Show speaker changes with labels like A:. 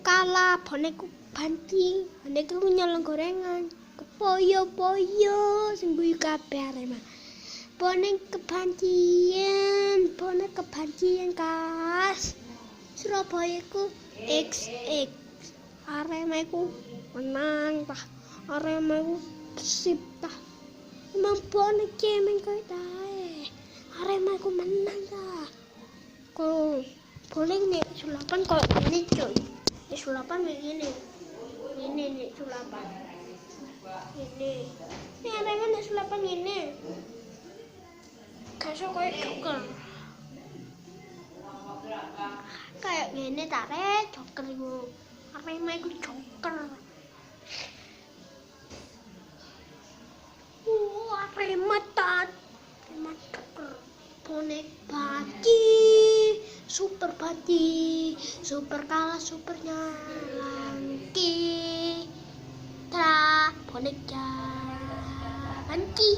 A: kalah, bonekku banting, bonekku nyolong gorengan, kepoyo-poyo, sing guyu kabeh Arema. Bonek kebanjian kas. Surabaya ku XX. Arema ku menang tah. Arema ku Persib tah. Emang bonek cemeng kowe tae. Arema ku menang tah. Kok boleh nek sulapan kok ini cuy. Nek sulapan begini. Ini nek sulapan. Ini. Ini Arema nek sulapan ini. Kasih kayak joker. Kayak gini tarik joker itu. Arema itu joker. Arema joker. Bonek baci, super baci, super kalah, super nyalangki. Bonek banci.